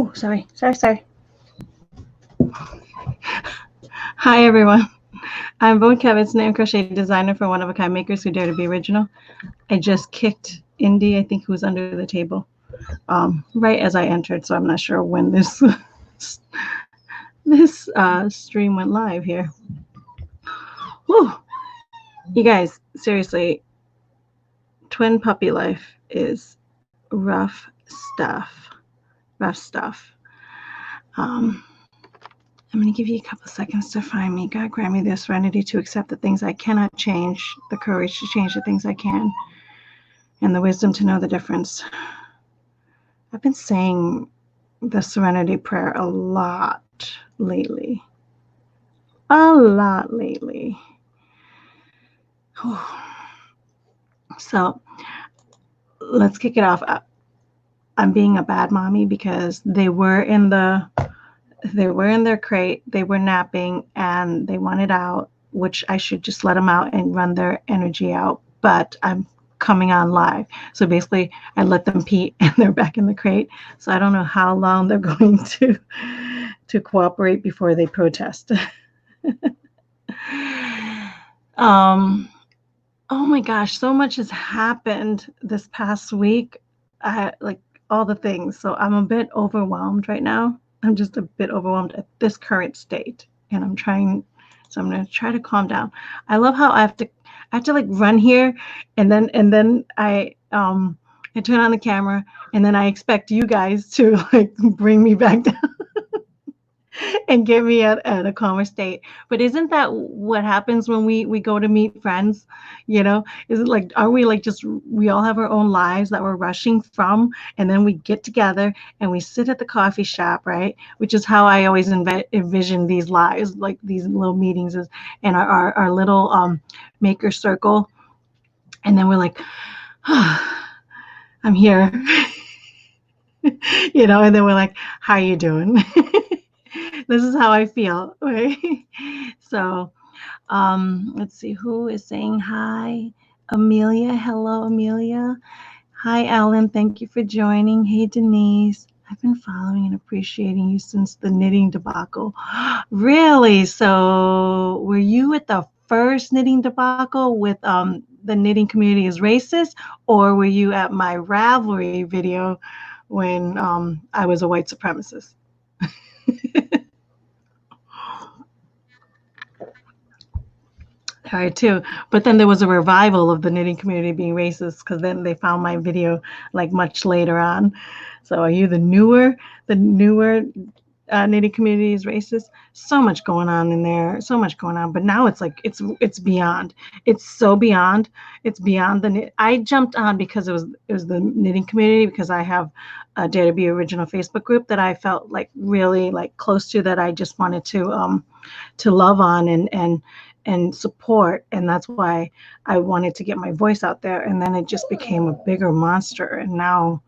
Oh, sorry. Hi, everyone. I'm Von Kevitz, knit and crochet designer for One of a Kind Makers Who Dare to Be Original. I just kicked Indy, I think, who was under the table, right as I entered, so I'm not sure when this stream went live here. Whew. You guys, seriously, twin puppy life is rough stuff. I'm going to give you a couple seconds to find me. God grant me the serenity to accept the things I cannot change, the courage to change the things I can, and the wisdom to know the difference. I've been saying the serenity prayer a lot lately. So let's kick it off. I'm being a bad mommy because they were in their crate, they were napping, and they wanted out, which I should just let them out and run their energy out, but I'm coming on live. So basically, I let them pee and they're back in the crate. So I don't know how long they're going to cooperate before they protest. Oh my gosh, so much has happened this past week. Like all the things. So I'm a bit overwhelmed right now. I'm just a bit overwhelmed at this current state, and I'm going to try to calm down. I love how I have to like run here, and then I turn on the camera, and then I expect you guys to like bring me back down and get me at a calmer state. But isn't that what happens when we go to meet friends? You know, is it like, are we like just, we all have our own lives that we're rushing from, and then we get together and we sit at the coffee shop, right? Which is how I always envision these lives, like these little meetings and our little maker circle. And then we're like, oh, I'm here. You know, and then we're like, how are you doing? This is how I feel, right? So let's see who is saying hi. Amelia, hello, Amelia. Hi, Ellen, thank you for joining. Hey, Denise, I've been following and appreciating you since the knitting debacle. Really? So were you at the first knitting debacle with the knitting community is racist, or were you at my Ravelry video when I was a white supremacist? All right, too. But then there was a revival of the knitting community being racist because then they found my video like much later on. So are you the newer knitting community is racist? So much going on in there, so much going on. But now it's like it's beyond. It's so beyond. It's beyond the knit. I jumped on because it was the knitting community, because I have a Dare to Be Original Facebook group that I felt like really like close to, that I just wanted to love on and support, and that's why I wanted to get my voice out there. And then it just became a bigger monster, and now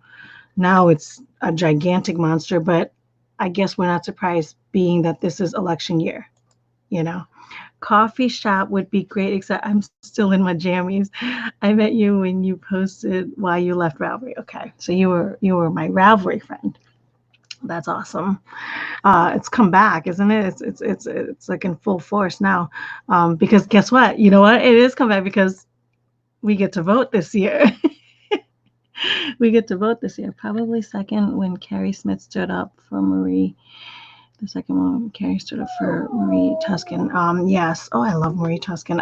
it's a gigantic monster. But I guess we're not surprised, being that this is election year. You know, coffee shop would be great, except I'm still in my jammies. I met you when you posted why you left Ravelry. Okay, so you were my Ravelry friend. That's awesome. It's come back, isn't it? It's like in full force now. Because guess what? You know what? It is come back because we get to vote this year. We get to vote this year. Probably second when Carrie Smith stood up for Marie. The second one, Carrie stood up for Marie Tuscan. Yes. Oh, I love Marie Tuscan.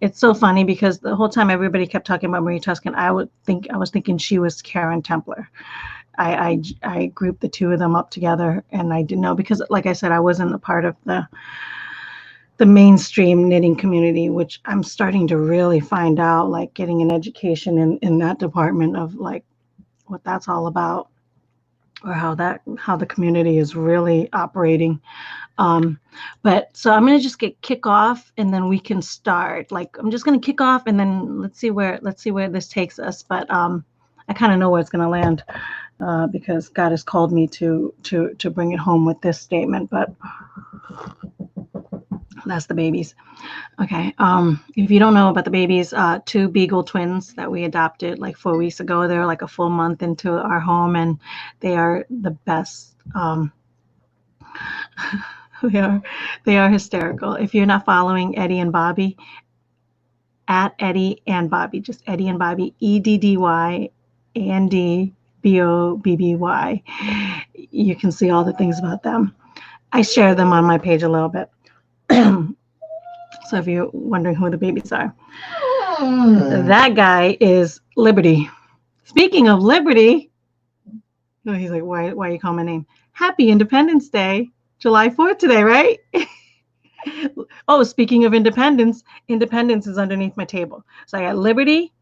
It's so funny because the whole time everybody kept talking about Marie Tuscan, I was thinking she was Karen Templer. I grouped the two of them up together, and I didn't know, because like I said, I wasn't a part of the mainstream knitting community, which I'm starting to really find out, like getting an education in that department of like what that's all about, or how the community is really operating. But so I'm going to just kick off, and then we can start. Like, I'm just going to kick off, and then let's see where this takes us. But I kind of know where it's going to land, because God has called me to bring it home with this statement. But That's the babies. Okay. If you don't know about the babies, two Beagle twins that we adopted like 4 weeks ago. They're like a full month into our home, and they are the best. They are they are hysterical. If you're not following Eddie and Bobby, at Eddie and Bobby, just Eddie and Bobby, EDDYANDBOBBY. You can see all the things about them. I share them on my page a little bit. So if you're wondering who the babies are, that guy is Liberty. Speaking of Liberty, he's like, why you call my name? Happy Independence Day, July 4th today, right? Oh, speaking of independence, independence is underneath my table. So I got Liberty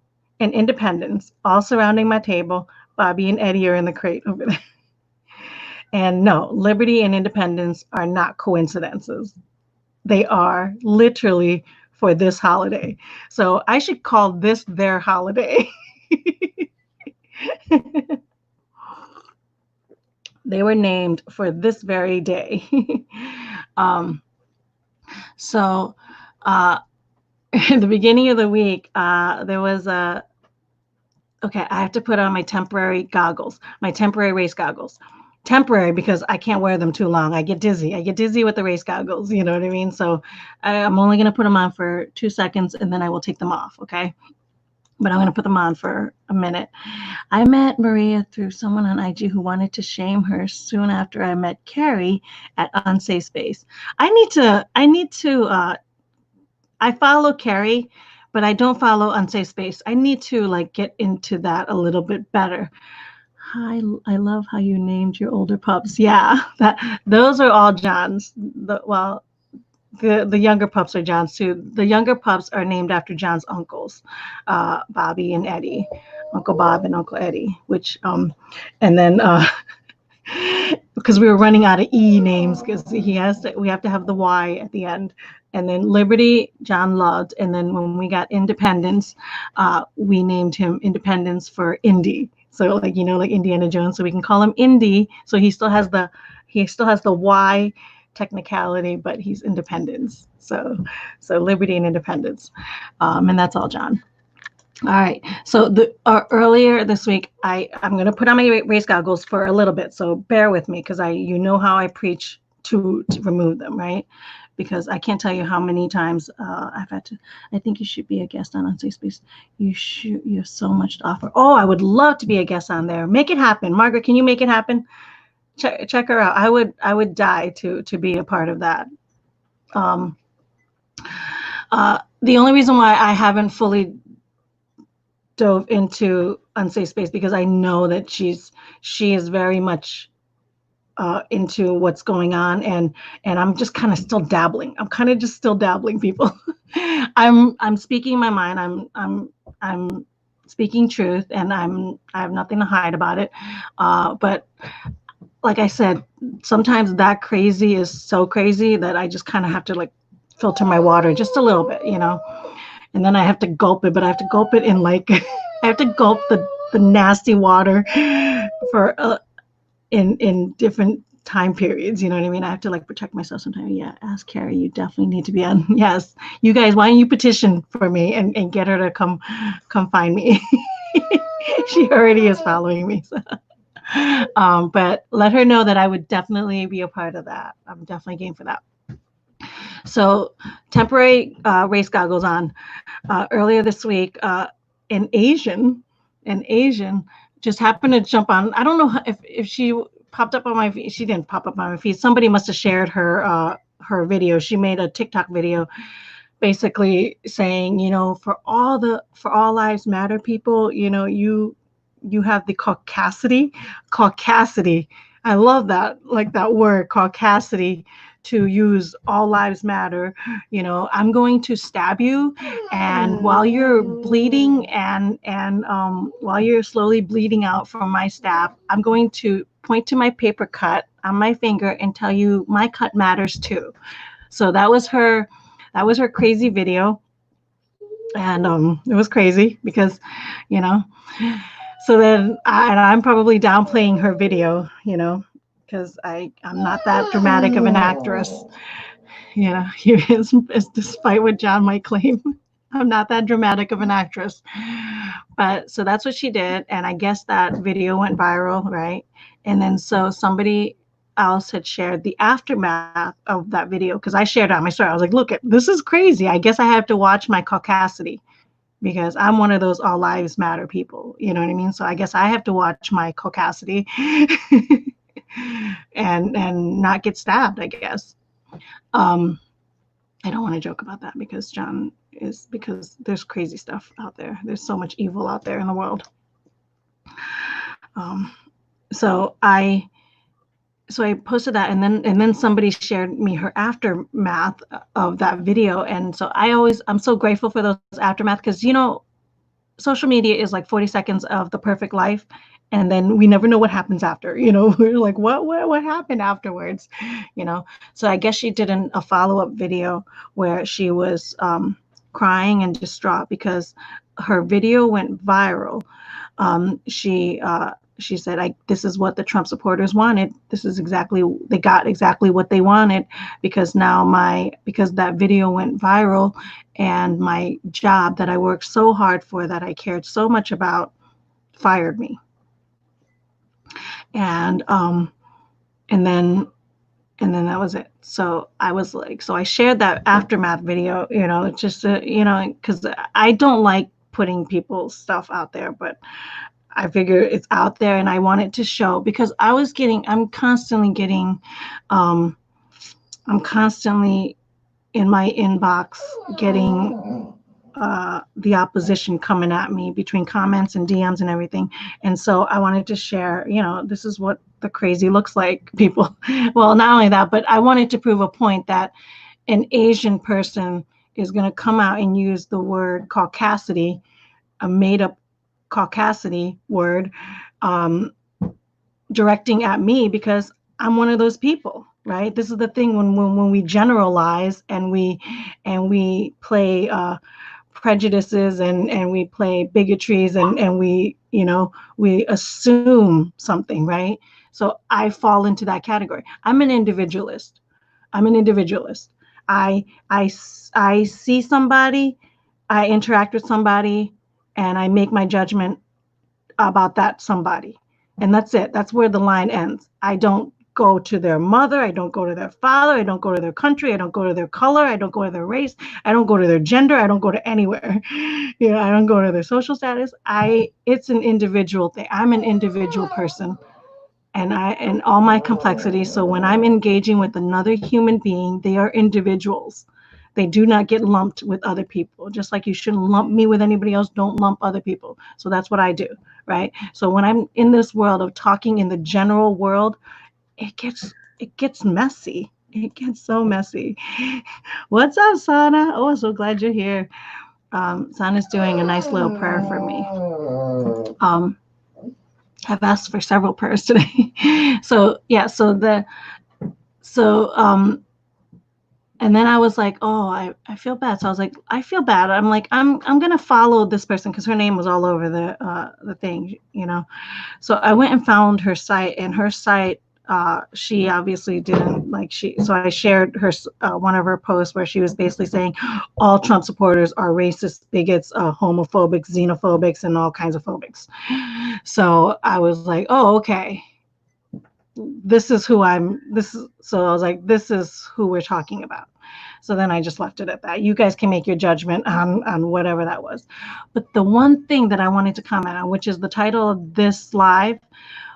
and Independence all surrounding my table. Bobby and Eddie are in the crate over there. And no, Liberty and Independence are not coincidences. They are literally for this holiday. So I should call this their holiday. They were named for this very day. So in the beginning of the week, there was okay, I have to put on my temporary goggles, my temporary race goggles. Temporary because I can't wear them too long. I get dizzy. I get dizzy with the race goggles. You know what I mean? So I'm only going to put them on for 2 seconds and then I will take them off. Okay. But I'm going to put them on for a minute. I met Maria through someone on IG who wanted to shame her soon after I met Carrie at Unsafe Space. I follow Carrie, but I don't follow Unsafe Space. I need to like get into that a little bit better. Hi, I love how you named your older pups. Yeah, those are all John's. The younger pups are John's too. The younger pups are named after John's uncles, Bobby and Eddie, Uncle Bob and Uncle Eddie. Which and then because we were running out of E names because we have to have the Y at the end. And then Liberty, John loved. And then when we got Independence, we named him Independence for Indy. So like, like Indiana Jones, so we can call him Indy. So he still has the Y technicality, but he's Independence. So Liberty and Independence. And that's all John. All right. So earlier this week, I'm going to put on my race goggles for a little bit. So bear with me because how I preach to remove them, right? Because I can't tell you how many times I've had to. I think you should be a guest on Unsafe Space. You have so much to offer. Oh, I would love to be a guest on there. Make it happen, Margaret. Can you make it happen? Check her out. I would die to be a part of that. The only reason why I haven't fully dove into Unsafe Space because I know that she is very much into what's going on, and I'm just kind of still dabbling. I'm kind of just still dabbling, people. I'm speaking my mind. I'm speaking truth, and I have nothing to hide about it. But like I said, sometimes that crazy is so crazy that I just kind of have to like filter my water just a little bit, and then I have to gulp it, but I have to gulp it in like I have to gulp the nasty water for in different time periods, you know what I mean? I have to like protect myself sometimes. Yeah, ask Carrie, you definitely need to be on. Yes, you guys, why don't you petition for me and get her to come find me? She already is following me. So. But let her know that I would definitely be a part of that. I'm definitely game for that. So temporary race goggles on. Earlier this week, an Asian just happened to jump on. I don't know if she popped up on my feed. She didn't pop up on my feed. Somebody must have shared her video. She made a TikTok video basically saying, for all lives matter people, you have the caucasity. I love that, like that word, caucasity, to use all lives matter. I'm going to stab you, and while you're bleeding and while you're slowly bleeding out from my stab, I'm going to point to my paper cut on my finger and tell you my cut matters too. So that was her crazy video, and it was crazy because so then I'm probably downplaying her video, because I'm not that dramatic of an actress. You know, despite what John might claim. I'm not that dramatic of an actress. But so that's what she did. And I guess that video went viral, right? And then so somebody else had shared the aftermath of that video because I shared it on my story. I was like, look, this is crazy. I guess I have to watch my caucasity because I'm one of those all lives matter people. You know what I mean? So I guess I have to watch my caucasity and not get stabbed, I guess. Um, I don't want to joke about that because there's crazy stuff out there. There's so much evil out there in the world. Um, so I posted that, and then somebody shared me her aftermath of that video, and so I'm so grateful for those aftermath because social media is like 40 seconds of the perfect life, and then we never know what happens after. We're like, what happened afterwards? So I guess she did a follow-up video where she was crying and distraught because her video went viral. She said, this is what the Trump supporters wanted. They got exactly what they wanted because that video went viral and my job that I worked so hard for, that I cared so much about, fired me. And then that was it. So I was like, so I shared that aftermath video, just because I don't like putting people's stuff out there, but I figure it's out there and I want it to show because I'm constantly in my inbox getting the opposition coming at me between comments and DMs and everything. And so I wanted to share, this is what the crazy looks like, people. Well, not only that, but I wanted to prove a point that an Asian person is going to come out and use the word caucasity, a made up caucasity word, directing at me because I'm one of those people, right? This is the thing when we generalize and we play prejudices and we play bigotries and we assume something, right? So I fall into that category. I'm an individualist. I see somebody, I interact with somebody, and I make my judgment about that somebody. And that's it. That's where the line ends. I don't go to their mother. I don't go to their father. I don't go to their country. I don't go to their color. I don't go to their race. I don't go to their gender. I don't go to anywhere. I don't go to their social status. It's an individual thing. I'm an individual person. And all my complexity. So when I'm engaging with another human being, they are individuals. They do not get lumped with other people. Just like you shouldn't lump me with anybody else, don't lump other people. So that's what I do, right? So when I'm in this world of talking in the general world, it gets messy. It gets so messy. What's up, Sana? Oh, I'm so glad you're here. Sana's doing a nice little prayer for me. I've asked for several prayers today. So yeah, and then I was like, oh, I feel bad. So I was like, I feel bad. I'm like, I'm gonna follow this person because her name was all over the thing, So I went and found her site, and her site, she obviously didn't like so I shared her one of her posts where she was basically saying all Trump supporters are racist, bigots, homophobics, xenophobics, and all kinds of phobics. So I was like, oh, okay. So I was like, this is who we're talking about. So then I just left it at that. You guys can make your judgment on whatever that was. But the one thing that I wanted to comment on, which is the title of this live,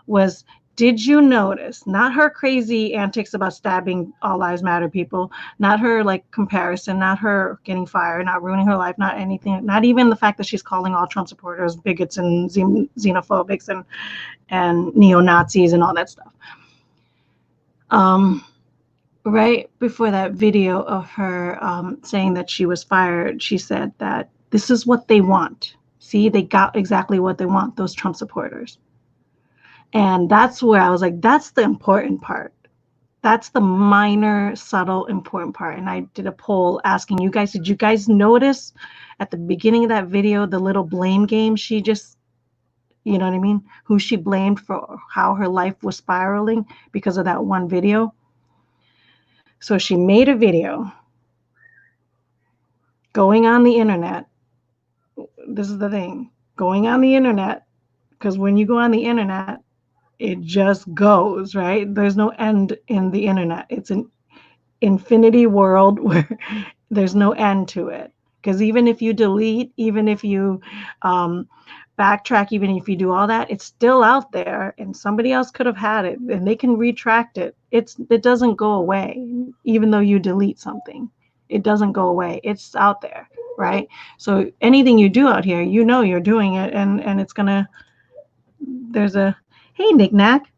was, did you notice, not her crazy antics about stabbing all lives matter people, not her like comparison, not her getting fired, not ruining her life, not anything, not even the fact that she's calling all Trump supporters bigots and xenophobics and neo-Nazis and all that stuff. Right before that video of her saying that she was fired, she said that this is what they want. See, they got exactly what they want, those Trump supporters. And that's where I was like, that's the important part. That's the minor, subtle, important part. And I did a poll asking you guys, did you guys notice at the beginning of that video, the little blame game she just, you know what I mean? Who she blamed for how her life was spiraling because of that one video? So she made a video going on the internet. This is the thing, going on the internet, because when you go on the internet, it just goes, right? There's no end in the internet. It's an infinity world where there's no end to it. Because even if you delete, even if you backtrack, even if you do all that, it's still out there, and somebody else could have had it, and they can retract it. It doesn't go away, even though you delete something. It doesn't go away. It's out there, right? So anything you do out here, you know you're doing it, and it's gonna. There's a hey knickknack.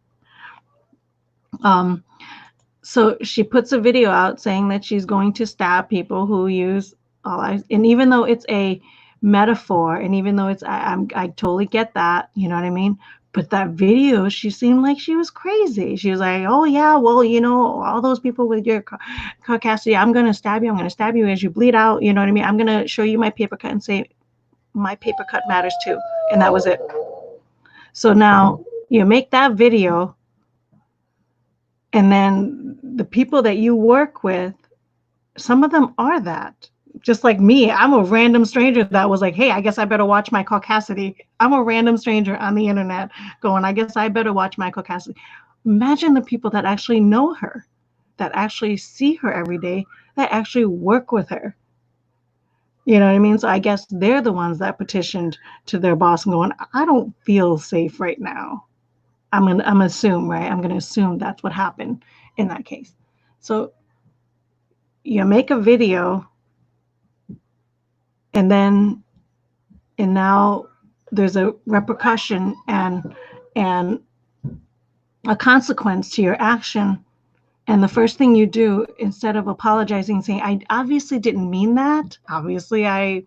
So she puts a video out saying that she's going to stab people who use all lives. And even though it's a metaphor, and even though I totally get that, you know what I mean? But that video, she seemed like she was crazy. She was like, oh yeah, well, all those people with your caucasity, I'm going to stab you. I'm going to stab you as you bleed out. You know what I mean? I'm going to show you my paper cut and say, my paper cut matters too. And that was it. So now you make that video, and then the people that you work with, some of them are that. Just like me, I'm a random stranger that was like, hey, I guess I better watch my caucasity. I'm a random stranger on the internet going, I guess I better watch my caucasity. Imagine the people that actually know her, that actually see her every day, that actually work with her. You know what I mean? So I guess they're the ones that petitioned to their boss and going, I don't feel safe right now. I'm gonna assume, right? I'm gonna assume that's what happened in that case. So you make a video, and now there's a repercussion and a consequence to your action. And the first thing you do, instead of apologizing, saying, I obviously didn't mean that. Obviously, I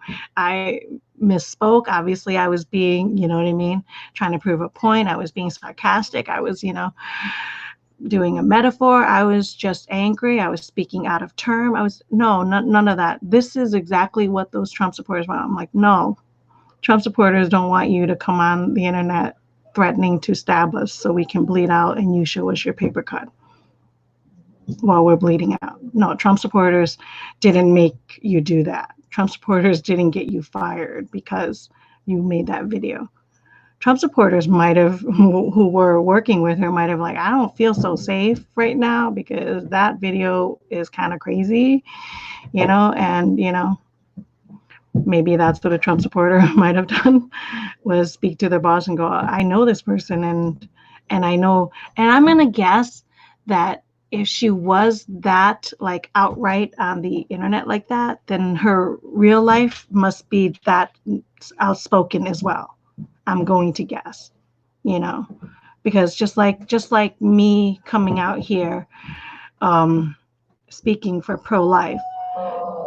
misspoke. Obviously, I was being, you know what I mean, trying to prove a point. I was being sarcastic. I was, doing a metaphor. I was just angry. I was speaking out of term. None of that. This is exactly what those Trump supporters want. I'm like, no, Trump supporters don't want you to come on the internet threatening to stab us so we can bleed out and you show us your paper cut while we're bleeding out. No, Trump supporters didn't make you do that. Trump supporters didn't get you fired because you made that video. Trump supporters might have, who were working with her, might have like, I don't feel so safe right now because that video is kind of crazy, and, maybe that's what a Trump supporter might have done, was speak to their boss and go, I know this person, and I know, and I'm going to guess that if she was that like outright on the internet like that, then her real life must be that outspoken as well. I'm going to guess, because just like me coming out here, speaking for pro-life,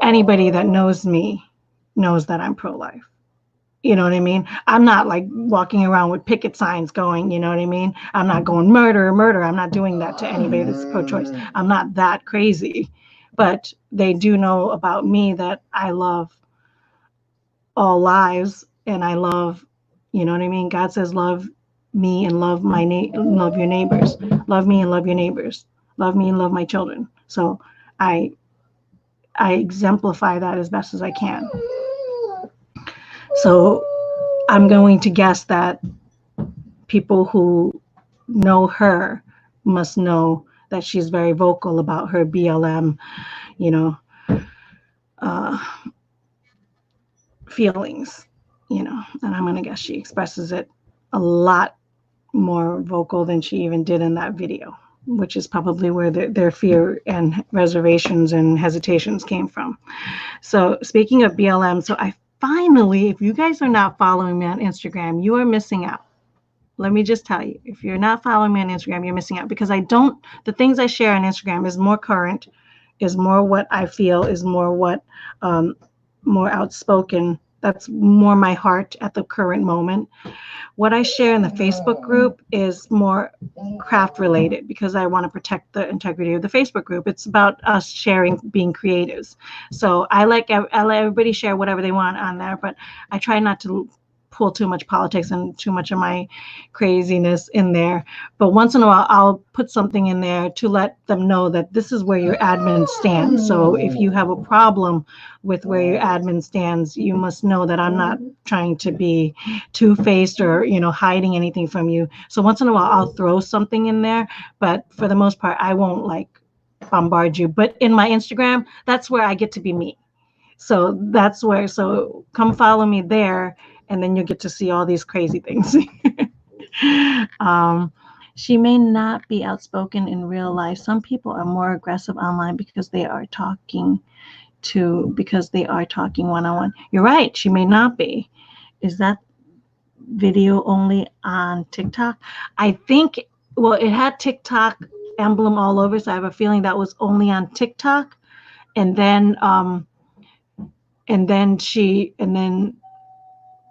anybody that knows me knows that I'm pro-life. You know what I mean? I'm not like walking around with picket signs going, you know what I mean? I'm not going murder, murder. I'm not doing that to anybody that's pro-choice. I'm not that crazy, but they do know about me that I love all lives, and I love, you know what I mean? God says, love me and love love your neighbors. Love me and love your neighbors. Love me and love my children. So I exemplify that as best as I can. So I'm going to guess that people who know her must know that she's very vocal about her BLM, feelings, and I'm going to guess she expresses it a lot more vocal than she even did in that video, which is probably where their fear and reservations and hesitations came from. So speaking of BLM, so I finally, if you guys are not following me on Instagram, you are missing out. Let me just tell you, if you're not following me on Instagram, you're missing out, because the things I share on Instagram is more current, is more what I feel, is more what, more outspoken. That's more my heart at the current moment. What I share in the Facebook group is more craft related, because I want to protect the integrity of the Facebook group. It's about us sharing, being creatives. So I let everybody share whatever they want on there, but I try not to pull too much politics and too much of my craziness in there. But once in a while, I'll put something in there to let them know that this is where your admin stands. So if you have a problem with where your admin stands, you must know that I'm not trying to be two-faced or, hiding anything from you. So once in a while, I'll throw something in there. But for the most part, I won't bombard you. But in my Instagram, that's where I get to be me. So that's where, so come follow me there, and then you'll get to see all these crazy things. She may not be outspoken in real life. Some people are more aggressive online because they are talking one-on-one. You're right. She may not be. Is that video only on TikTok? I think, well, it had TikTok emblem all over, so I have a feeling that was only on TikTok. And then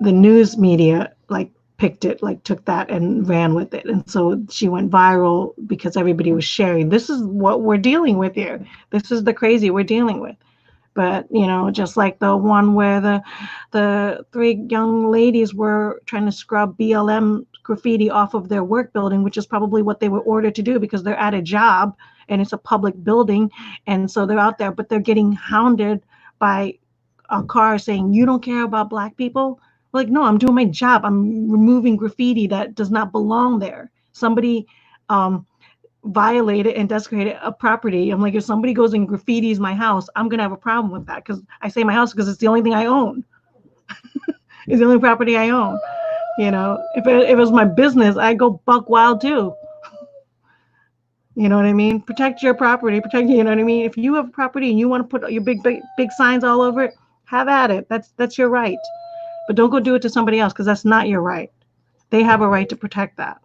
the news media picked it, took that and ran with it. And so she went viral because everybody was sharing. This is what we're dealing with here. This is the crazy we're dealing with. But, just like the one where the 3 young ladies were trying to scrub BLM graffiti off of their work building, which is probably what they were ordered to do because they're at a job and it's a public building. And so they're out there, but they're getting hounded by a car saying, "You don't care about Black people?" No, I'm doing my job. I'm removing graffiti that does not belong there. Somebody violated and desecrated a property. I'm like, if somebody goes and graffitis my house, I'm going to have a problem with that, because I say my house because it's the only thing I own. It's the only property I own. If it was my business, I'd go buck wild too. You know what I mean? Protect your property. You know what I mean? If you have property and you want to put your big signs all over it, have at it. That's your right. But don't go do it to somebody else, because that's not your right. They have a right to protect that.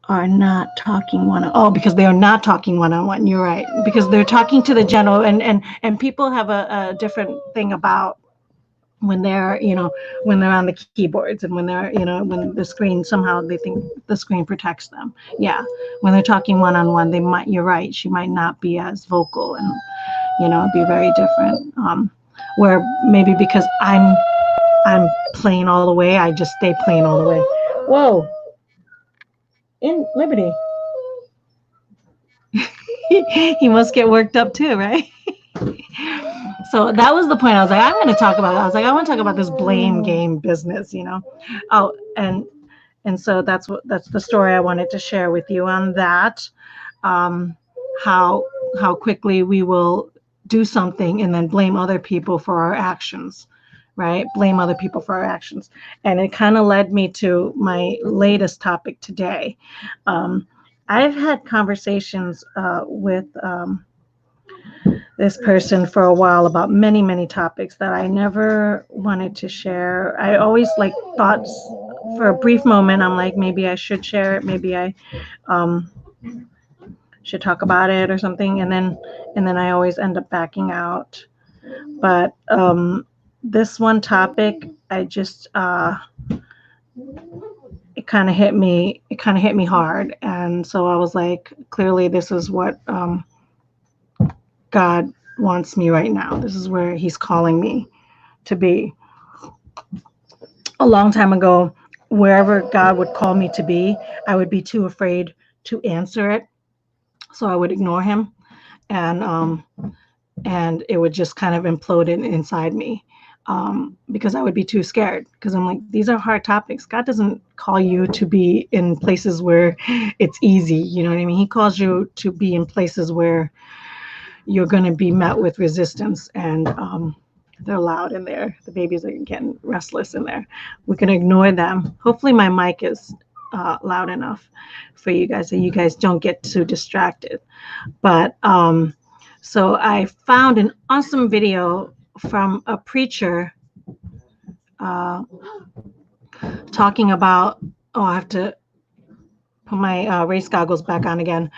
Are not talking one-on-one. Oh, because they are not talking one-on-one. You're right. Because they're talking to the general, and people have a different thing about when they're, when they're on the keyboards, and when they're, when the screen, somehow they think the screen protects them. Yeah. When they're talking one-on-one, you're right. She might not be as vocal and, be very different. Where maybe because I'm plain all the way, I just stay plain all the way. Whoa. In Liberty. He must get worked up too, right? So that was the point. I was like, I want to talk about this blame game business, Oh, and so that's the story I wanted to share with you on that. How quickly we will do something and then blame other people for our actions, right? Blame other people for our actions. And it kind of led me to my latest topic today. I've had conversations with this person for a while about many, many topics that I never wanted to share. I always thought for a brief moment, I'm like, maybe I should share it. Maybe I should talk about it or something. And then I always end up backing out. But this one topic, I just, it kind of hit me hard. And so I was like, clearly this is what God wants me right now. This is where he's calling me to be. A long time ago, wherever God would call me to be, I would be too afraid to answer it. So I would ignore him, and it would just kind of implode inside me, because I would be too scared, because I'm like, these are hard topics. God doesn't call you to be in places where it's easy. You know what I mean? He calls you to be in places where you're going to be met with resistance, and they're loud in there. The babies are getting restless in there. We can ignore them. Hopefully my mic is loud enough for you guys so you guys don't get too distracted. But so I found an awesome video from a preacher talking about, I have to put my race goggles back on again.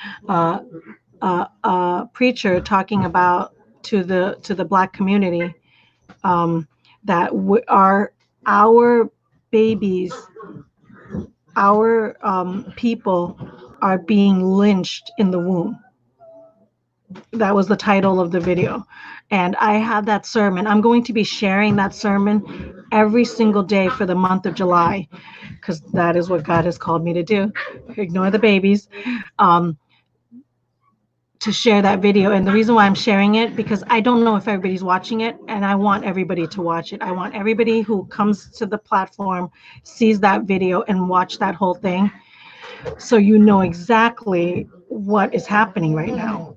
Preacher talking about to the Black community, that our babies, our people are being lynched in the womb. That was the title of the video. And I have that sermon. I'm going to be sharing that sermon every single day for the month of July, because that is what God has called me to do. Ignore the babies. To share that video. And the reason why I'm sharing it, because I don't know if everybody's watching it, and I want everybody to watch it. I want everybody who comes to the platform, sees that video and watch that whole thing, so you know exactly what is happening right now,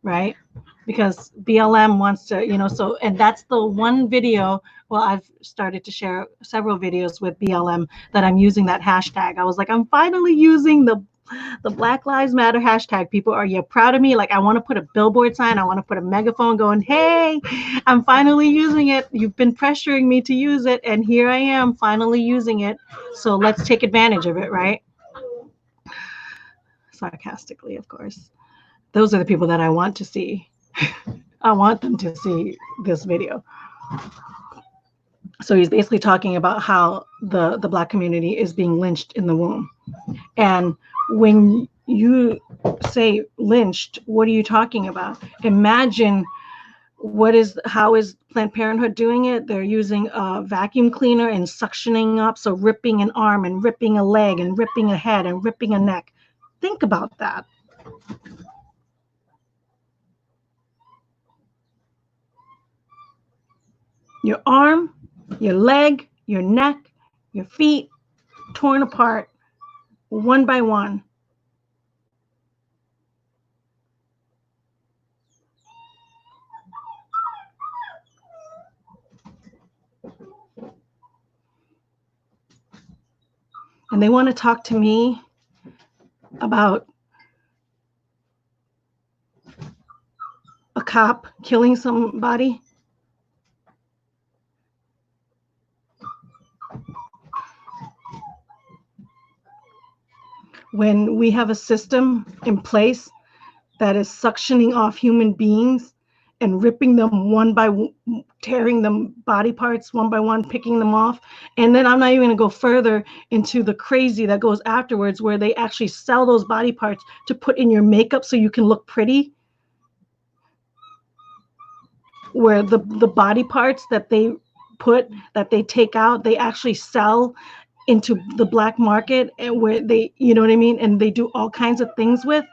right? Because BLM wants to, so, and that's the one video. Well, I've started to share several videos with BLM that I'm using that hashtag. I was like, I'm finally using the Black Lives Matter hashtag. People, are you proud of me? Like, I want to put a billboard sign. I want to put a megaphone going, hey, I'm finally using it. You've been pressuring me to use it, and here I am finally using it. So let's take advantage of it, right? Sarcastically, of course. Those are the people that I want to see. I want them to see this video. So he's basically talking about how the Black community is being lynched in the womb. And when you say lynched, what are you talking about? Imagine how is Planned Parenthood doing it? They're using a vacuum cleaner and suctioning up, so ripping an arm and ripping a leg and ripping a head and ripping a neck. Think about that. Your arm, your leg, your neck, your feet torn apart one by one. And they want to talk to me about a cop killing somebody. When we have a system in place that is suctioning off human beings and ripping them one by one, tearing them body parts one by one, picking them off. And then I'm not even going to go further into the crazy that goes afterwards, where they actually sell those body parts to put in your makeup so you can look pretty. Where the body parts that they take out, they actually sell into the black market, and where they, you know what I mean? And they do all kinds of things with.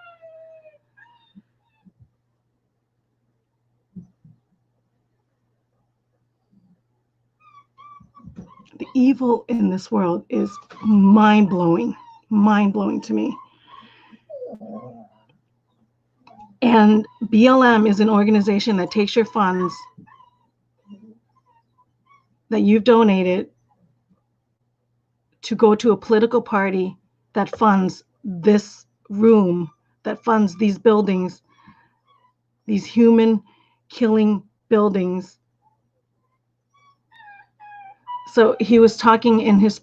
The evil in this world is mind-blowing to me. And BLM is an organization that takes your funds that you've donated to go to a political party that funds this room, that funds these buildings, these human killing buildings. So he was talking in his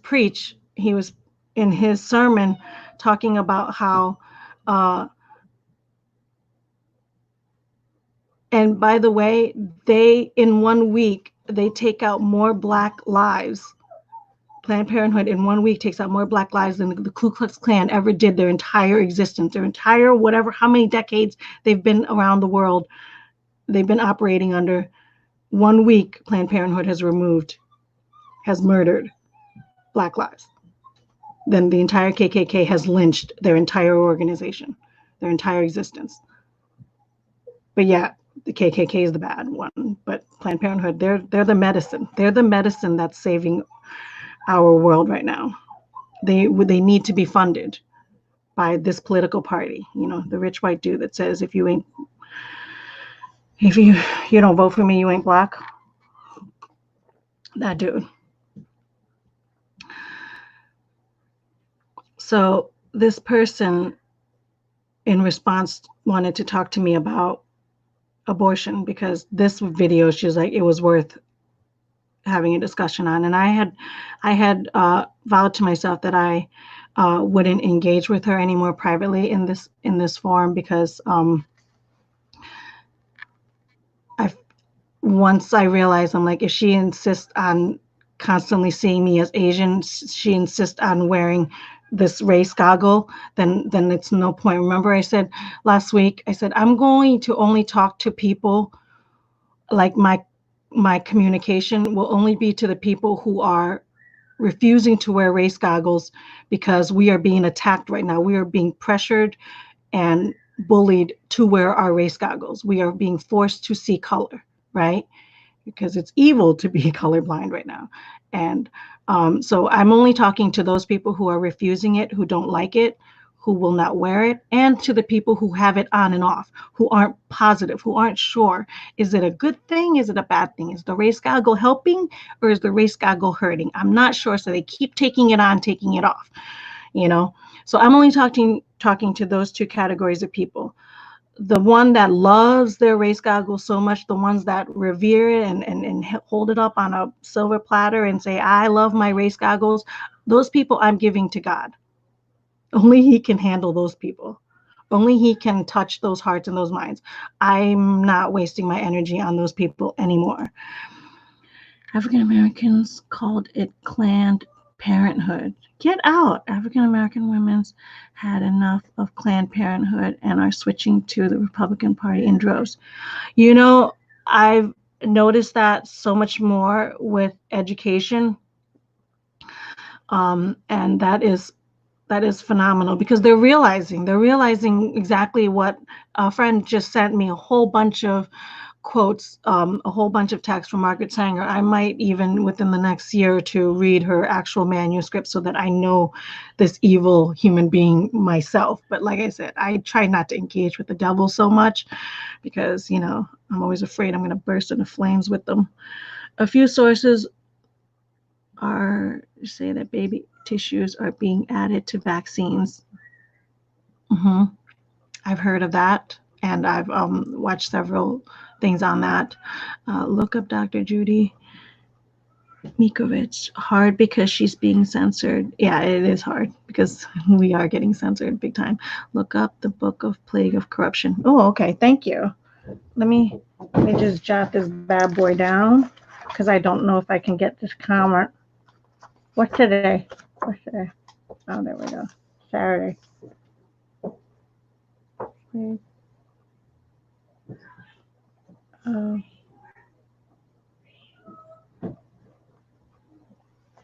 he was in his sermon talking about how, and by the way, in 1 week, they take out more Black lives. Planned Parenthood in 1 week takes out more Black lives than the Ku Klux Klan ever did their entire existence, their entire whatever, how many decades they've been around the world, they've been operating under. 1 week, Planned Parenthood has murdered Black lives. Then the entire KKK has lynched their entire organization, their entire existence. But yeah, the KKK is the bad one. But Planned Parenthood, they're the medicine. They're the medicine that's saving our world right now. They need to be funded by this political party. The rich white dude that says if you don't vote for me, you ain't Black. That dude. So this person, in response, wanted to talk to me about abortion, because this video, she was like, it was worth having a discussion on. And I had vowed to myself that I wouldn't engage with her anymore privately in this forum, because once I realized, I'm like, if she insists on constantly seeing me as Asian, she insists on wearing this race goggle, then it's no point. Remember I said last week, I said, I'm going to only talk to people like my communication will only be to the people who are refusing to wear race goggles because we are being attacked right now. We are being pressured and bullied to wear our race goggles. We are being forced to see color, right? Because it's evil to be colorblind right now. And so I'm only talking to those people who are refusing it, who don't like it, who will not wear it, and to the people who have it on and off, who aren't positive, who aren't sure. Is it a good thing? Is it a bad thing? Is the race goggle helping or is the race goggle hurting? I'm not sure. So they keep taking it on, taking it off, you know? So I'm only talking to those two categories of people. The one that loves their race goggles so much, the ones that revere it and hold it up on a silver platter and say, I love my race goggles, those people I'm giving to God. Only He can handle those people. Only He can touch those hearts and those minds. I'm not wasting my energy on those people anymore. African Americans called it Planned Parenthood. Get out. African American women's had enough of Planned Parenthood and are switching to the Republican Party in droves. You know, I've noticed that so much more with education. And that is phenomenal because they're realizing exactly what a friend just sent me, a whole bunch of quotes, a whole bunch of text from Margaret Sanger. I might even within the next year or two read her actual manuscript so that I know this evil human being myself. But like I said, I try not to engage with the devil so much because, you know, I'm always afraid I'm going to burst into flames with them. A few sources are say that baby tissues are being added to vaccines. I've heard of that, and I've watched several things on that. Look up Dr. Judy Mikovits. Hard because she's being censored. Yeah, it is hard because we are getting censored big time. Look up the Book of Plague of Corruption. Oh, okay. Thank you. Let me just jot this bad boy down because I don't know if I can get this comment. What's today? What's today? Oh, there we go. Saturday.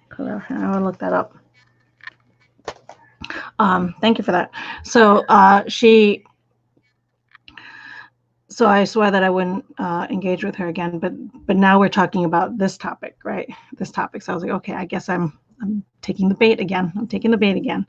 Corruption. I want to look that up. Thank you for that. So so I swear that I wouldn't engage with her again, but now we're talking about this topic, right? This topic. So I was like, okay, I guess I'm taking the bait again. I'm taking the bait again.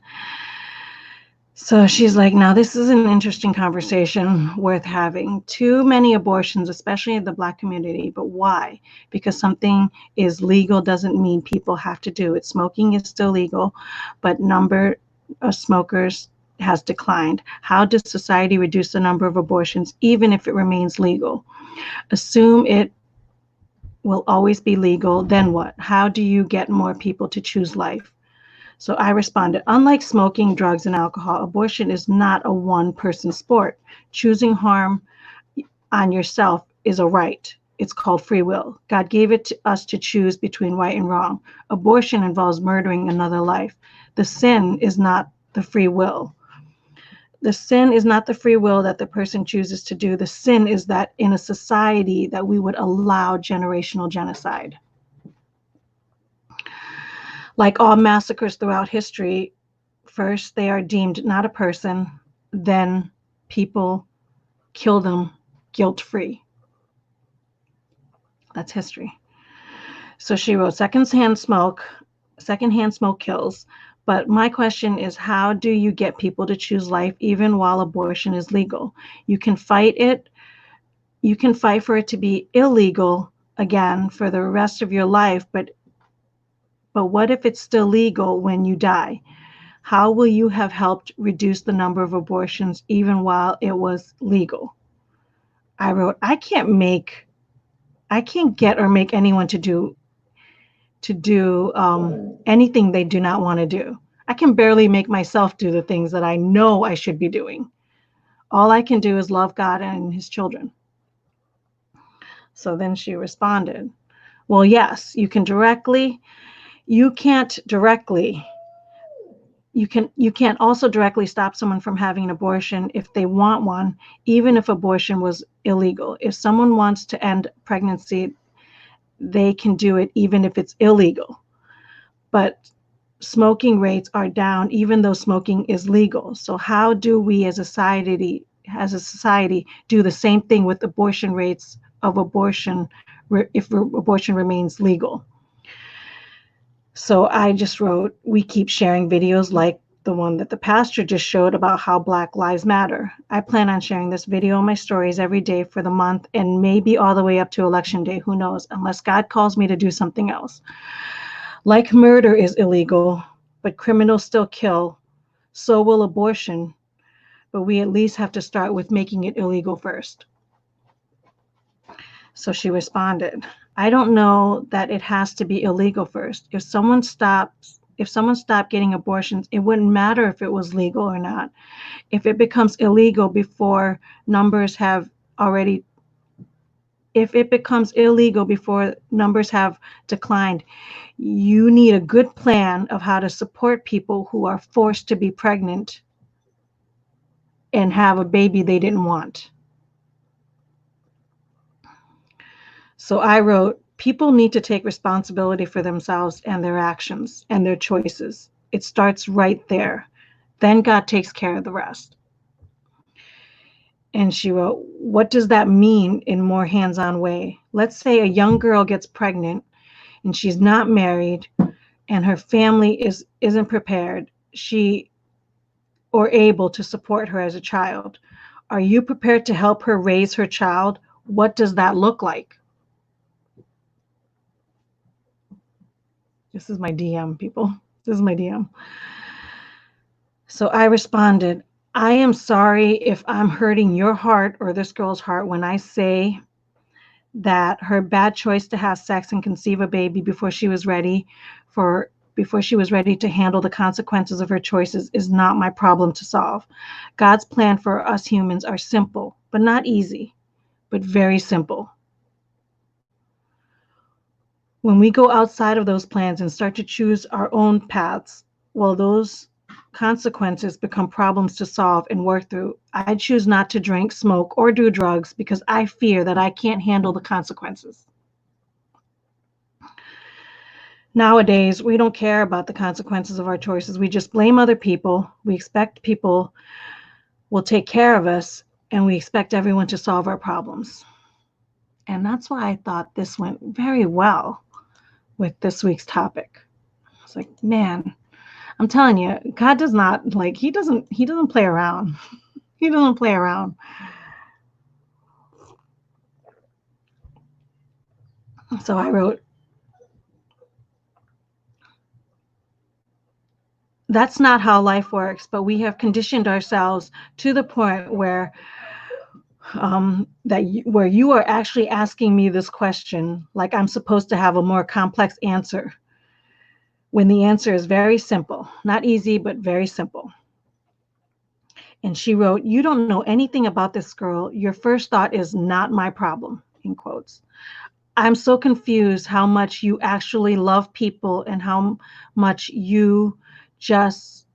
So she's like, now this is an interesting conversation worth having. Too many abortions, especially in the Black community, but why? Because something is legal doesn't mean people have to do it. Smoking is still legal, but number of smokers has declined. How does society reduce the number of abortions even if it remains legal? Assume it will always be legal, then what? How do you get more people to choose life? So I responded, unlike smoking, drugs, and alcohol, abortion is not a one-person sport. Choosing harm on yourself is a right. It's called free will. God gave it to us to choose between right and wrong. Abortion involves murdering another life. The sin is not the free will. The sin is not the free will that the person chooses to do. The sin is that in a society that we would allow generational genocide. Like all massacres throughout history, first they are deemed not a person, then people kill them guilt-free. That's history. So she wrote, secondhand smoke kills. But my question is, how do you get people to choose life even while abortion is legal? You can fight it. You can fight for it to be illegal again for the rest of your life, but what if it's still legal when you die? How will you have helped reduce the number of abortions even while it was legal? I wrote, I can't get or make anyone to do anything they do not want to do. I can barely make myself do the things that I know I should be doing. All I can do is love God and His children. So then she responded, well, yes, you can't directly you can't also directly stop someone from having an abortion if they want one, even if abortion was illegal. If someone wants to end pregnancy, they can do it even if it's illegal. But smoking rates are down even though smoking is legal. So how do we as a society do the same thing with abortion rates of abortion if abortion remains legal? So I just wrote, we keep sharing videos like the one that the pastor just showed about how Black Lives Matter. I plan on sharing this video on my stories every day for the month and maybe all the way up to Election Day, who knows, unless God calls me to do something else. Like murder is illegal, but criminals still kill, so will abortion, but we at least have to start with making it illegal first. So she responded, I don't know that it has to be illegal first. If someone stopped getting abortions, it wouldn't matter if it was legal or not. If it becomes illegal before numbers have declined, you need a good plan of how to support people who are forced to be pregnant and have a baby they didn't want. So I wrote, people need to take responsibility for themselves and their actions and their choices. It starts right there. Then God takes care of the rest. And she wrote, what does that mean in more hands-on way? Let's say a young girl gets pregnant and she's not married and her family isn't prepared or able to support her as a child. Are you prepared to help her raise her child? What does that look like? This is my DM, people. This is my DM. So I responded, I am sorry if I'm hurting your heart or this girl's heart when I say that her bad choice to have sex and conceive a baby before she was ready to handle the consequences of her choices is not my problem to solve. God's plan for us humans are simple, but not easy, but very simple. When we go outside of those plans and start to choose our own paths, well, those consequences become problems to solve and work through. I choose not to drink, smoke, or do drugs because I fear that I can't handle the consequences. Nowadays, we don't care about the consequences of our choices. We just blame other people. We expect people will take care of us, and we expect everyone to solve our problems. And that's why I thought this went very well with this week's topic. I was like, man, I'm telling you, God does not he doesn't play around. He doesn't play around. So I wrote, that's not how life works, but we have conditioned ourselves to the point where where you are actually asking me this question like I'm supposed to have a more complex answer, when the answer is very simple, not easy, but very simple. And she wrote, you don't know anything about this girl. Your first thought is not my problem, in quotes. I'm so confused how much you actually love people and how much you're just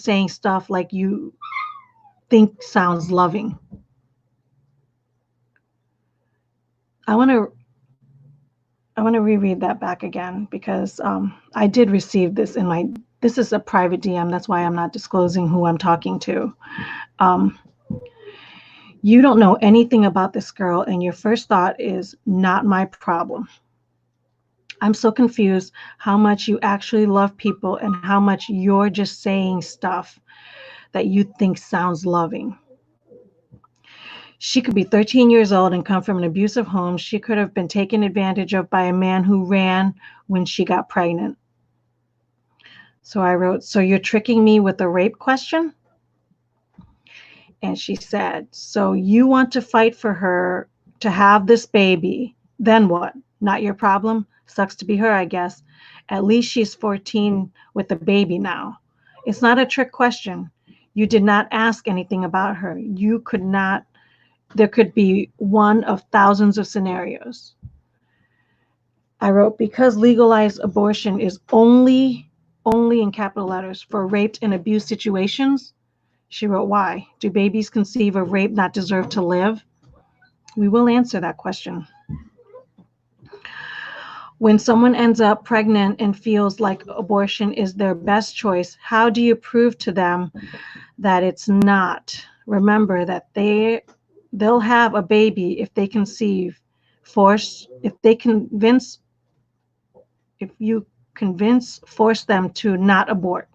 saying stuff like you think sounds loving. I want to reread that back again because I did receive this this is a private DM. That's why I'm not disclosing who I'm talking to. You don't know anything about this girl and your first thought is not my problem. I'm so confused how much you actually love people and how much you're just saying stuff that you think sounds loving. She could be 13 years old and come from an abusive home. She could have been taken advantage of by a man who ran when she got pregnant. So I wrote, so you're tricking me with a rape question? And she said, so you want to fight for her to have this baby. Then what? Not your problem? Sucks to be her, I guess. At least she's 14 with the baby now. It's not a trick question. You did not ask anything about her. There could be one of thousands of scenarios. I wrote, because legalized abortion is only only in capital letters, for raped and abused situations. She wrote, why? Do babies conceived of rape not deserve to live? We will answer that question. When someone ends up pregnant and feels like abortion is their best choice, how do you prove to them that it's not? Remember that they'll have a baby if they conceive, force force them to not abort.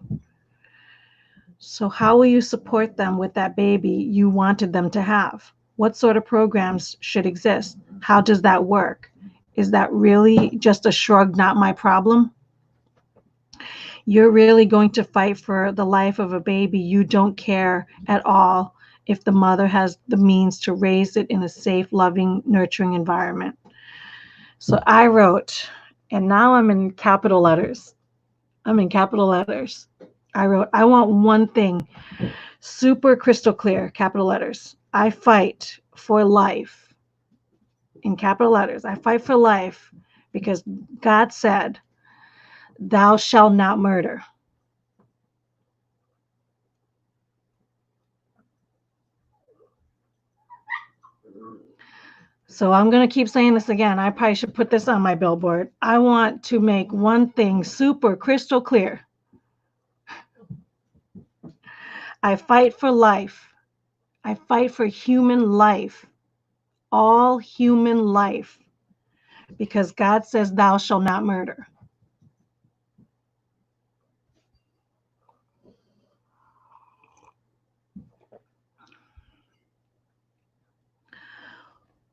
So how will you support them with that baby you wanted them to have? What sort of programs should exist? How does that work? Is that really just a shrug, not my problem? You're really going to fight for the life of a baby you don't care at all if the mother has the means to raise it in a safe, loving, nurturing environment. So I wrote, and now I'm in capital letters. I'm in capital letters. I wrote, I want one thing, super crystal clear, capital letters. I fight for life. In capital letters, I fight for life because God said, thou shalt not murder. So I'm going to keep saying this again. I probably should put this on my billboard. I want to make one thing super crystal clear. I fight for life. I fight for human life, all human life, because God says, thou shalt not murder.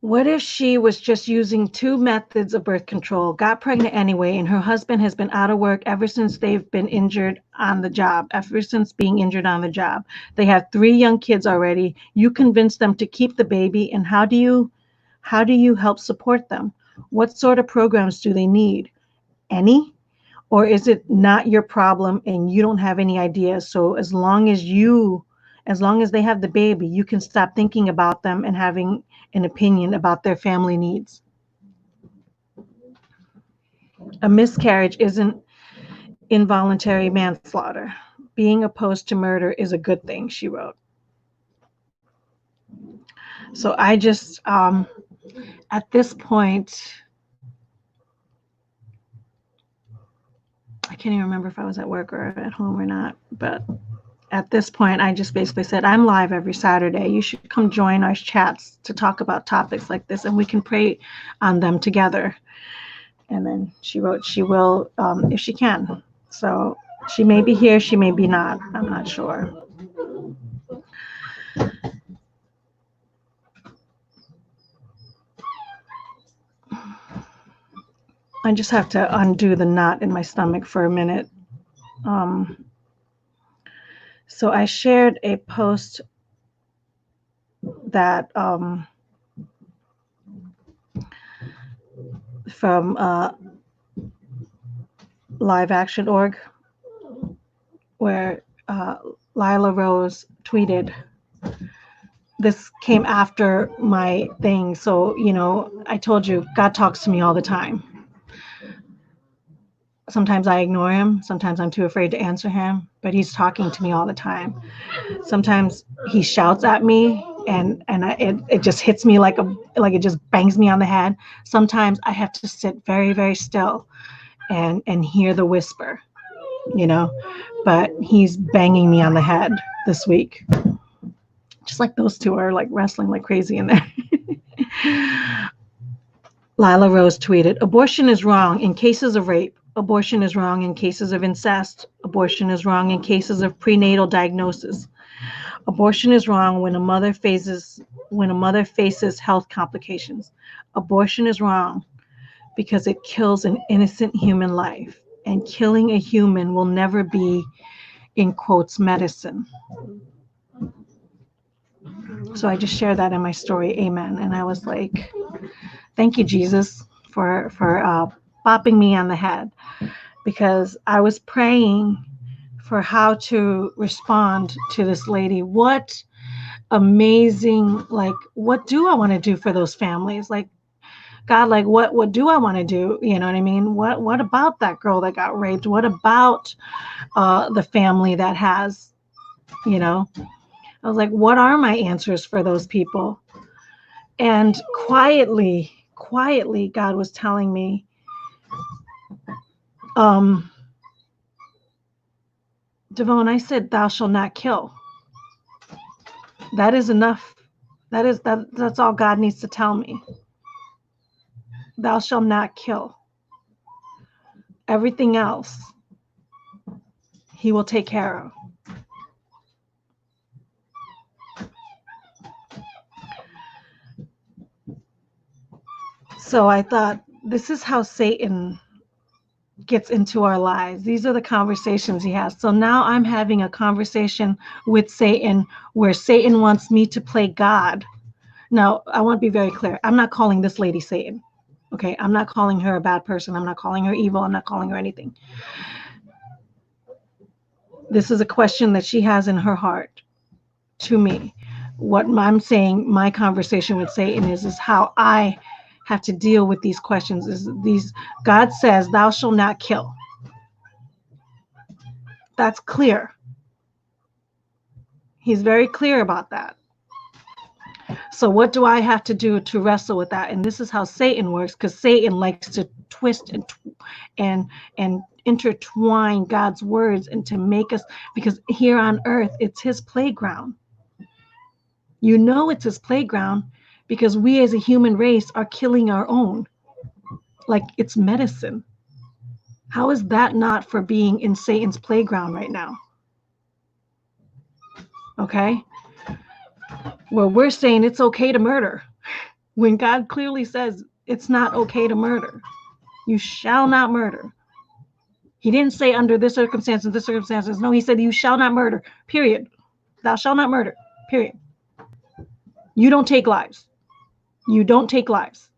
What if she was just using 2 methods of birth control, got pregnant anyway, and her husband has been out of work ever since they've been injured on the job, ever since being injured on the job? They have 3 young kids already. You convince them to keep the baby, and how do you help support them? What sort of programs do they need? Any? Or is it not your problem and you don't have any ideas? So as long as they have the baby, you can stop thinking about them and having an opinion about their family needs. A miscarriage isn't involuntary manslaughter. Being opposed to murder is a good thing, she wrote. So I just, at this point, I can't even remember if I was at work or at home or not, but at this point, I just basically said, I'm live every Saturday. You should come join our chats to talk about topics like this, and we can pray on them together. And then she wrote, she will, if she can. So she may be here, she may be not. I'm not sure. I just have to undo the knot in my stomach for a minute. So I shared a post that from LiveAction.org, where Lila Rose tweeted. This came after my thing. So, I told you, God talks to me all the time. Sometimes I ignore him. Sometimes I'm too afraid to answer him, but he's talking to me all the time. Sometimes he shouts at me and it just hits me like it just bangs me on the head. Sometimes I have to sit very, very still and hear the whisper, but he's banging me on the head this week. Just like those two are like wrestling like crazy in there. Lila Rose tweeted, abortion is wrong in cases of rape. Abortion is wrong in cases of incest. Abortion is wrong in cases of prenatal diagnosis. Abortion is wrong when a mother faces health complications. Abortion is wrong because it kills an innocent human life, and killing a human will never be, in quotes, medicine. So I just shared that in my story, amen. And I was like, thank you, Jesus, for bopping me on the head, because I was praying for how to respond to this lady. What amazing, what do I want to do for those families? God, like, what do I want to do? You know what I mean? What about that girl that got raped? What about the family that has, you know? I was like, what are my answers for those people? And quietly, God was telling me, Devon, I said, thou shalt not kill. That is enough. That's all God needs to tell me. Thou shalt not kill. Everything else, he will take care of. So I thought, this is how Satan gets into our lives. These are the conversations he has. So now I'm having a conversation with Satan where Satan wants me to play God. Now, I want to be very clear. I'm not calling this lady Satan. Okay, I'm not calling her a bad person. I'm not calling her evil. I'm not calling her anything. This is a question that she has in her heart to me. What I'm saying, my conversation with Satan is how I have to deal with these questions. Is these, God says, thou shalt not kill. That's clear. He's very clear about that. So what do I have to do to wrestle with that? And this is how Satan works, because Satan likes to twist and intertwine God's words and to make us, because here on earth, it's his playground. You know it's his playground because we as a human race are killing our own. Like it's medicine. How is that not for being in Satan's playground right now? Okay? Well, we're saying it's okay to murder when God clearly says it's not okay to murder. You shall not murder. He didn't say under this circumstance and this circumstances. No, he said you shall not murder, period. Thou shalt not murder, period. You don't take lives. You don't take lives.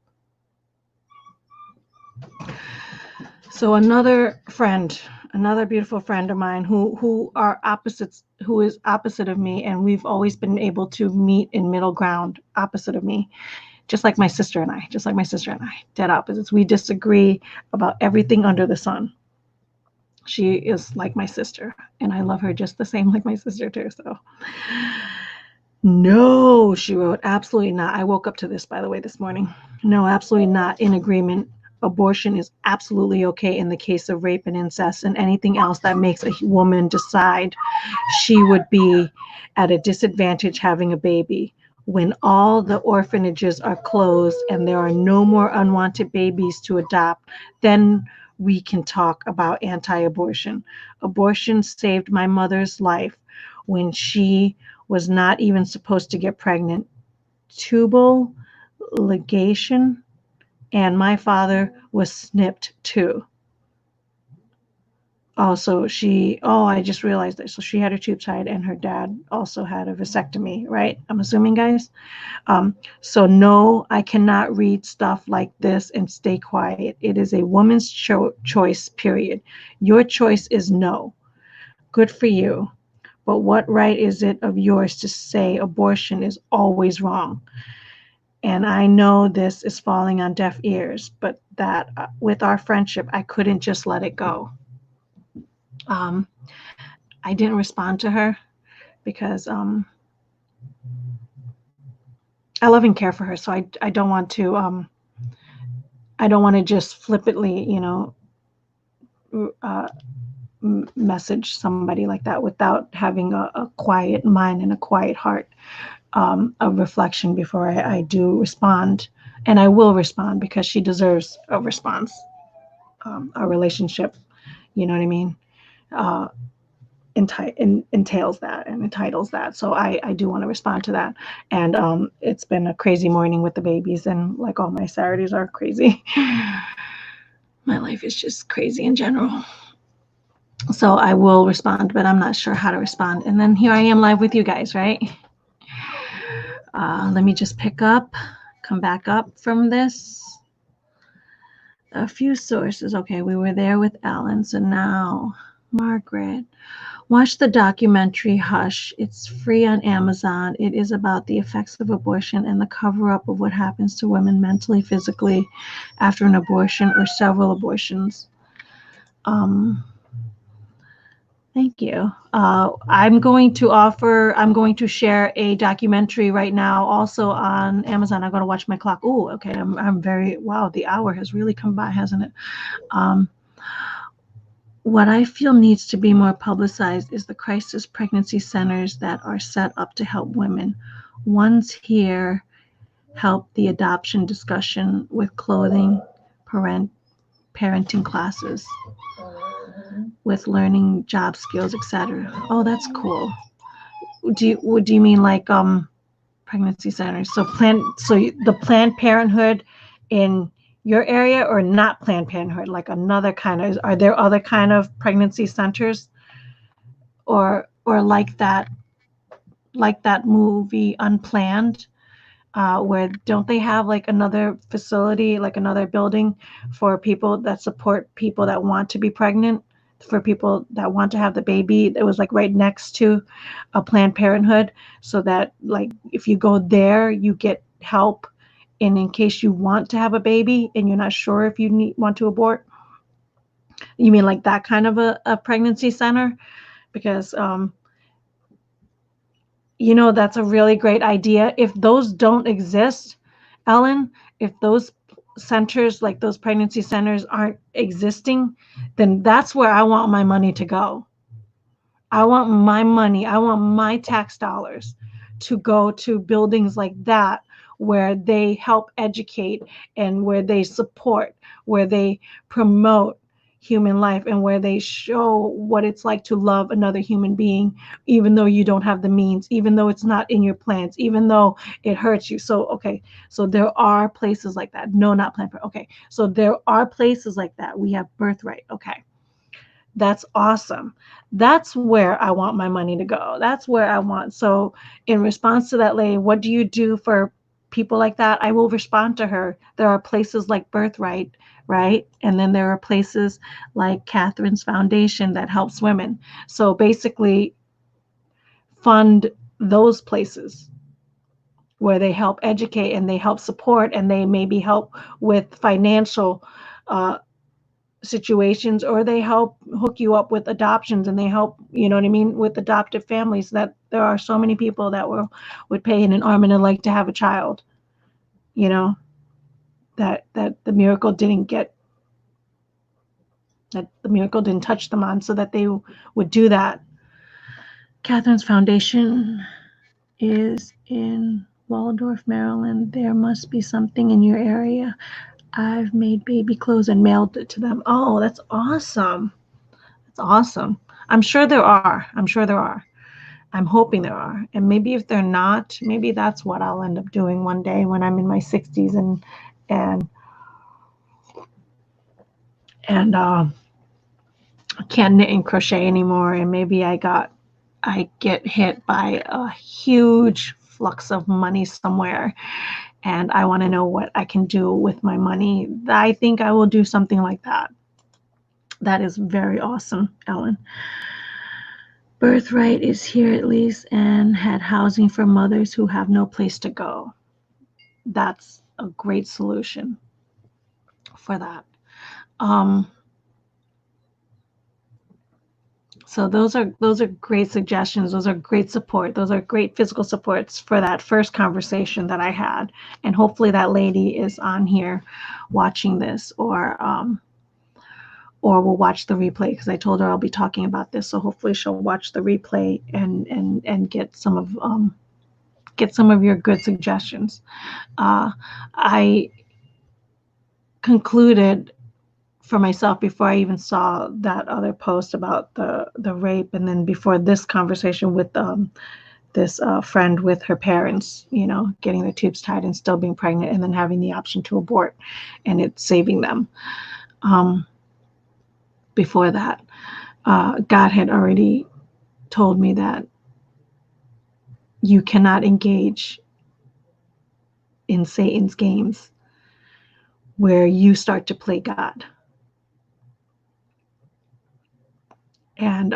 So another friend, another beautiful friend of mine who are opposites, who is opposite of me, and we've always been able to meet in middle ground opposite of me, just like my sister and I, dead opposites. We disagree about everything under the sun. She is like my sister, and I love her just the same like my sister too. So no, she wrote, absolutely not. I woke up to this, by the way, this morning. No, absolutely not in agreement. Abortion is absolutely okay in the case of rape and incest, and anything else that makes a woman decide she would be at a disadvantage having a baby. When all the orphanages are closed and there are no more unwanted babies to adopt, then we can talk about anti-abortion. Abortion saved my mother's life when she was not even supposed to get pregnant. Tubal ligation, and my father was snipped too. Also, I just realized that. So she had her tube tied and her dad also had a vasectomy, right? I'm assuming, guys. So no, I cannot read stuff like this and stay quiet. It is a woman's choice, period. Your choice is no. Good for you. But what right is it of yours to say abortion is always wrong? And I know this is falling on deaf ears, but that with our friendship, I couldn't just let it go. I didn't respond to her because I love and care for her. So I don't want to just flippantly, message somebody like that without having a quiet mind and a quiet heart of reflection before I do respond. And I will respond because she deserves a response. A relationship, you know what I mean, entails that and entitles that. So I do want to respond to that. And it's been a crazy morning with the babies, and like all my Saturdays are crazy. My life is just crazy in general. So I will respond, but I'm not sure how to respond. And then here I am live with you guys, right? Let me just come back up from this. A few sources. Okay, we were there with Ellen. So now, Margaret, Watch the documentary Hush. It's free on Amazon. It is about the effects of abortion and the cover up of what happens to women mentally, physically after an abortion or several abortions. Um, Thank you. I'm going to share a documentary right now also on Amazon. I'm going to watch my clock. Oh, okay. Wow, the hour has really come by, hasn't it? Um, what I feel needs to be more publicized is the crisis pregnancy centers that are set up to help women. Ones here help the adoption discussion with clothing, parenting classes, with learning job skills, etc. Oh, that's cool. Do you mean like pregnancy centers? So the Planned Parenthood in your area, or not Planned Parenthood, like another kind of, are there other kind of pregnancy centers, or like that movie Unplanned, where don't they have like another facility, like another building for people that support people that want to be pregnant, for people that want to have the baby? It was like right next to a Planned Parenthood, so that like if you go there, you get help, and in case you want to have a baby and you're not sure if you want to abort. You mean like that kind of a pregnancy center? Because that's a really great idea. If those don't exist, Ellen, if those centers, like those pregnancy centers, aren't existing, then that's where I want my money to go. I want my tax dollars to go to buildings like that, where they help educate and where they support, where they promote human life, and where they show what it's like to love another human being, even though you don't have the means, even though it's not in your plans, even though it hurts you. So, okay, so there are places like that. No, not Planned Parenthood. Okay, so there are places like that. We have Birthright. Okay. That's awesome. That's where I want my money to go. That's where I want. So, in response to that lady, what do you do for people like that? I will respond to her. There are places like Birthright, right? And then there are places like Catherine's Foundation that helps women. So, basically, fund those places where they help educate and they help support and they maybe help with financial uh, situations, or they help hook you up with adoptions, and they help, you know what I mean, with adoptive families. That there are so many people that would pay in an arm and a leg to have a child, you know, that the miracle didn't touch them on, so that they would do that. Catherine's Foundation is in Waldorf, Maryland. There must be something in your area. I've made baby clothes and mailed it to them. Oh, that's awesome. That's awesome. I'm sure there are. I'm hoping there are. And maybe if they're not, maybe that's what I'll end up doing one day when I'm in my 60s and can't knit and crochet anymore, and maybe I get hit by a huge flux of money somewhere, and I want to know what I can do with my money. I think I will do something like that. That is very awesome, Ellen. Birthright is here at least, and had housing for mothers who have no place to go. That's a great solution for that. So those are great suggestions. Those are great support. Those are great physical supports for that first conversation that I had. And hopefully that lady is on here watching this, or will watch the replay, because I told her I'll be talking about this. So hopefully she'll watch the replay and get some of your good suggestions. I concluded for myself, before I even saw that other post about the rape, and then before this conversation with this friend with her parents, getting their tubes tied and still being pregnant, and then having the option to abort, and it saving them. Before that, God had already told me that you cannot engage in Satan's games where you start to play God. And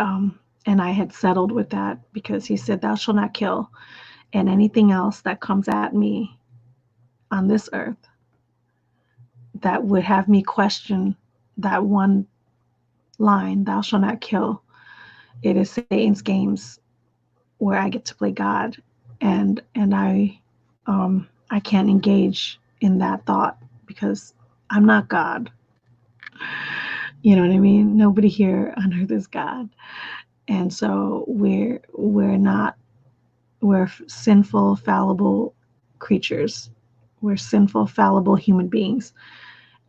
And I had settled with that because he said, "Thou shalt not kill." And anything else that comes at me on this earth that would have me question that one line, "Thou shalt not kill," it is Satan's games where I get to play God, and I can't engage in that thought because I'm not God. You know what I mean? Nobody here on earth is God, and so we're sinful, fallible creatures. We're sinful, fallible human beings,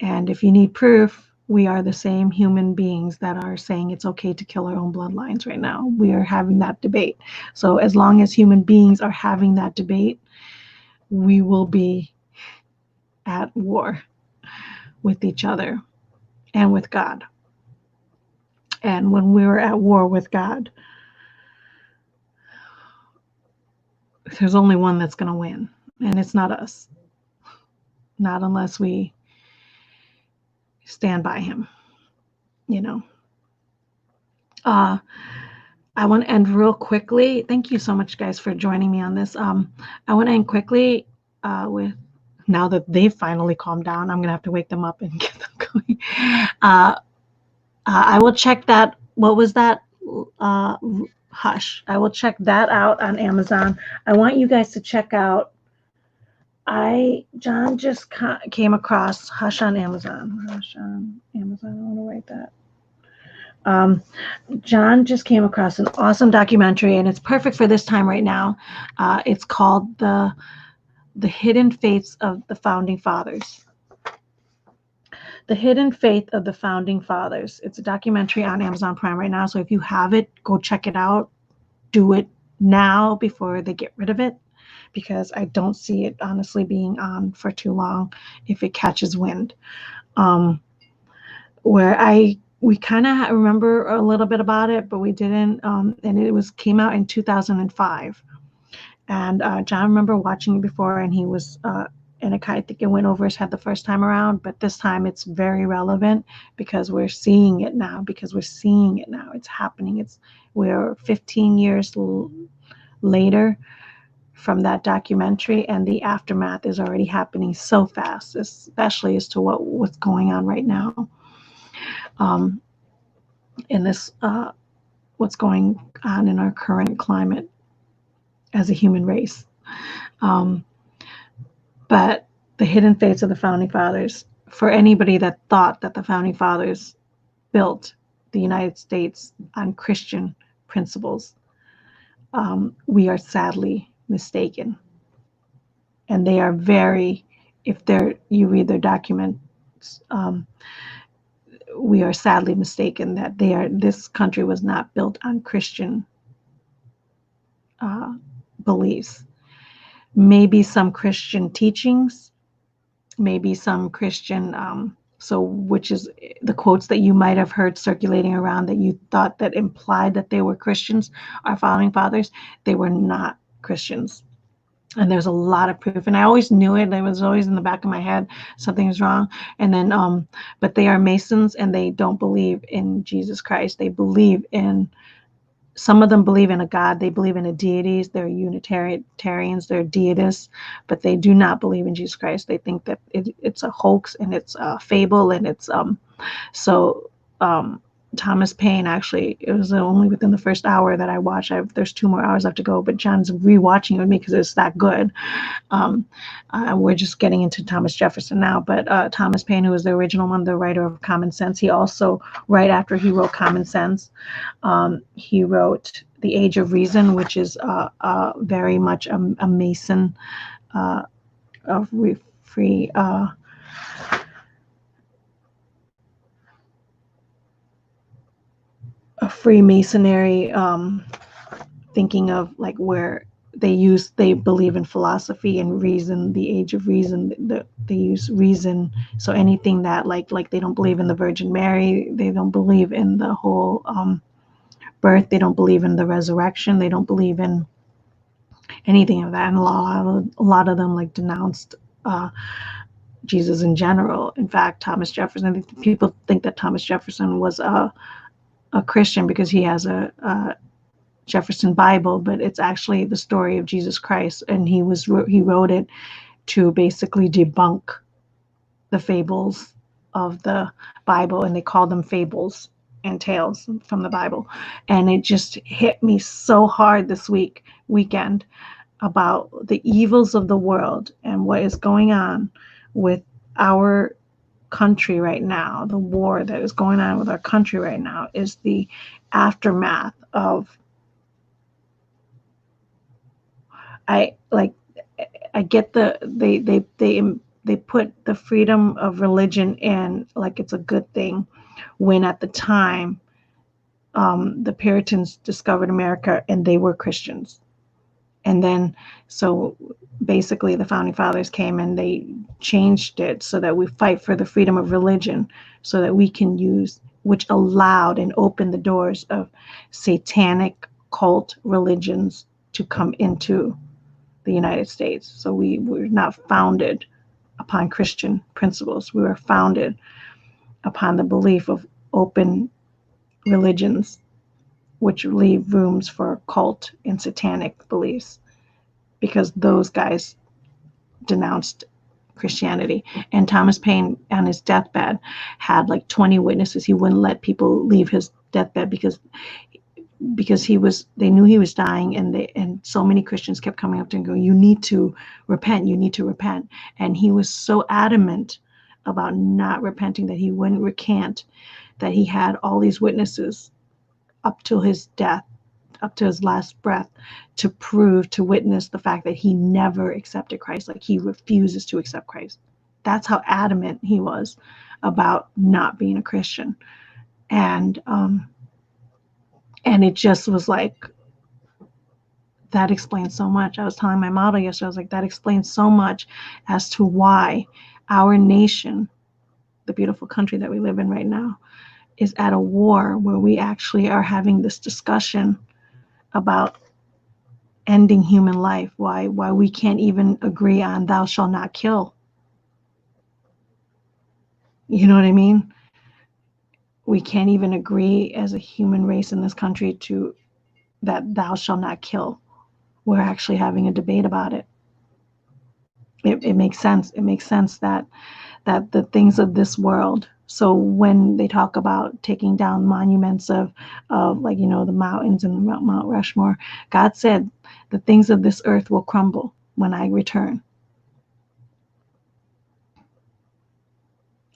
and if you need proof, we are the same human beings that are saying it's okay to kill our own bloodlines right now. We are having that debate. So as long as human beings are having that debate, we will be at war with each other and with God. And when we're at war with God, there's only one that's going to win, and it's not us. Not unless we stand by him, you know. I want to end real quickly. Thank you so much, guys, for joining me on this. I want to end quickly with, now that they've finally calmed down, I'm going to have to wake them up and get them going. I will check that. What was that? Hush. I will check that out on Amazon. I want you guys to check out. John just came across Hush on Amazon. Hush on Amazon. I want to write that. John just came across an awesome documentary, and it's perfect for this time right now. It's called The Hidden Faiths of the Founding Fathers. The Hidden Faith of the Founding Fathers. It's a documentary on Amazon Prime right now, so if you have it, go check it out. Do it now before they get rid of it, because I don't see it honestly being on for too long if it catches wind. We kind of remember a little bit about it, but we didn't. And it came out in 2005. And John, I remember watching it before, and he was, and I think it went over his head the first time around, but this time it's very relevant because we're seeing it now. It's happening. We're 15 years later from that documentary, and the aftermath is already happening so fast, especially as to what's going on right now. In this, what's going on in our current climate as a human race. But the hidden faiths of the Founding Fathers, for anybody that thought that the Founding Fathers built the United States on Christian principles, we are sadly mistaken. And they are you read their documents, we are sadly mistaken that this country was not built on Christian beliefs. Maybe some Christian teachings, maybe some Christian, which is the quotes that you might have heard circulating around that you thought that implied that they were Christians, our founding fathers. They were not Christians. And there's a lot of proof, and I always knew it. It was always in the back of my head, something is wrong. And then, but they are Masons, and they don't believe in Jesus Christ. They believe in, some of them believe in a God. They believe in a deity. They're Unitarians. They're deists, but they do not believe in Jesus Christ. They think that it's a hoax and it's a fable, and it's Thomas Paine, actually, it was only within the first hour that I watched. There's 2 more hours left to go, but John's rewatching it with me because it's that good. We're just getting into Thomas Jefferson now, but Thomas Paine, who was the original one, the writer of Common Sense, he also, right after he wrote Common Sense, he wrote The Age of Reason, which is very much a Mason, a Freemasonry thinking of, like, where they believe in philosophy and reason, the age of reason. They use reason. So anything that like they don't believe in the Virgin Mary, they don't believe in the whole birth, they don't believe in the resurrection, they don't believe in anything of that. And a lot of them like denounced Jesus in general. In fact, Thomas Jefferson, people think that Thomas Jefferson was a Christian because he has a Jefferson Bible, but it's actually the story of Jesus Christ, and he wrote it to basically debunk the fables of the Bible, and they call them fables and tales from the Bible. And it just hit me so hard this weekend about the evils of the world and what is going on with our country right now. The war that is going on with our country right now is the aftermath of I get they put the freedom of religion in like it's a good thing, when at the time the Puritans discovered America and they were Christians. And then, so basically the founding fathers came and they changed it so that we fight for the freedom of religion, so that we can use, which allowed and opened the doors of satanic cult religions to come into the United States. So we were not founded upon Christian principles. We were founded upon the belief of open religions, which leave rooms for cult and satanic beliefs, because those guys denounced Christianity. And Thomas Paine on his deathbed had like 20 witnesses. He wouldn't let people leave his deathbed because they knew he was dying, and so many Christians kept coming up to him and going, you need to repent, you need to repent. And he was so adamant about not repenting that he wouldn't recant, that he had all these witnesses up till his death, up to his last breath, to witness the fact that he never accepted Christ. Like, he refuses to accept Christ. That's how adamant he was about not being a Christian. And it just was like, that explains so much. I was telling my model yesterday, I was like, that explains so much as to why our nation, the beautiful country that we live in right now, is at a war, where we actually are having this discussion about ending human life. Why we can't even agree on thou shalt not kill. You know what I mean? We can't even agree as a human race in this country to that thou shalt not kill. We're actually having a debate about it. It makes sense. It makes sense that the things of this world. So when they talk about taking down monuments of like, the mountains and Mount Rushmore, God said the things of this earth will crumble when I return.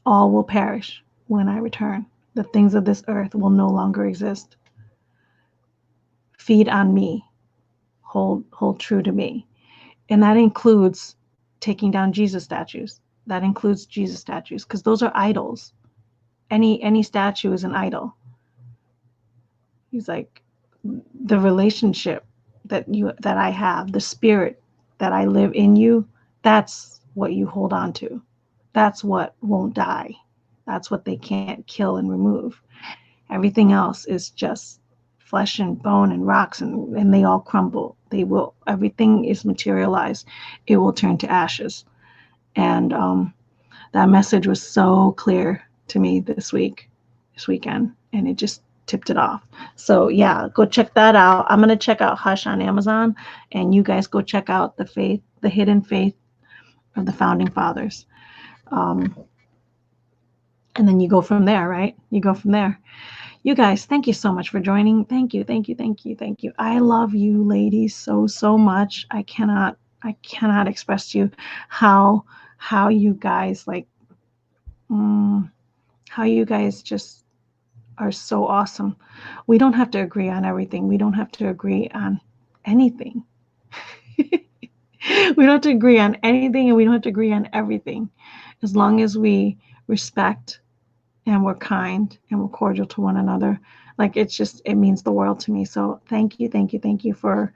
All will perish when I return. The things of this earth will no longer exist. Feed on me. Hold true to me. And that includes taking down Jesus statues. That includes Jesus statues, because those are idols. Any statue is an idol. He's like, the relationship that I have, the spirit that I live in you, that's what you hold on to. That's what won't die. That's what they can't kill and remove. Everything else is just flesh and bone and rocks, and they all crumble. Everything is materialized. It will turn to ashes. And that message was so clear to me this weekend, and it just tipped it off. So yeah, go check that out. I'm going to check out Hush on Amazon, and you guys go check out the hidden faith of the founding fathers. And then you go from there, right? You go from there. You guys, thank you so much for joining. Thank you. I love you ladies so much. I cannot express to you how you guys how you guys just are so awesome. We don't have to agree on everything. We don't have to agree on anything. We don't have to agree on anything, and we don't have to agree on everything. As long as we respect and we're kind and we're cordial to one another, like, it means the world to me. So thank you for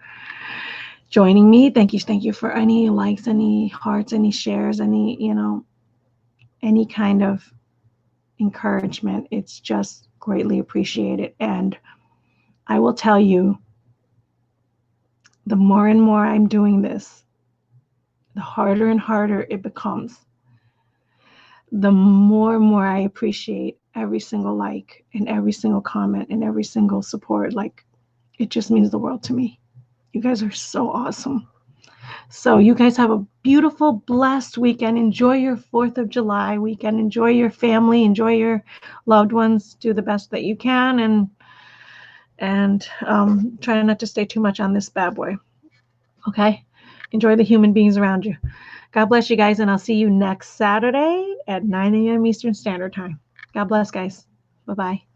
joining me. Thank you for any likes, any hearts, any shares, any kind of encouragement. It's just greatly appreciated. And I will tell you, the more and more I'm doing this, the harder and harder it becomes. The more and more I appreciate every single like and every single comment and every single support. Like, It just means the world to me. You guys are so awesome. So you guys have a beautiful, blessed weekend. Enjoy your 4th of July weekend. Enjoy your family. Enjoy your loved ones. Do the best that you can, and try not to stay too much on this bad boy. Okay? Enjoy the human beings around you. God bless you guys, and I'll see you next Saturday at 9 a.m. Eastern Standard Time. God bless, guys. Bye-bye.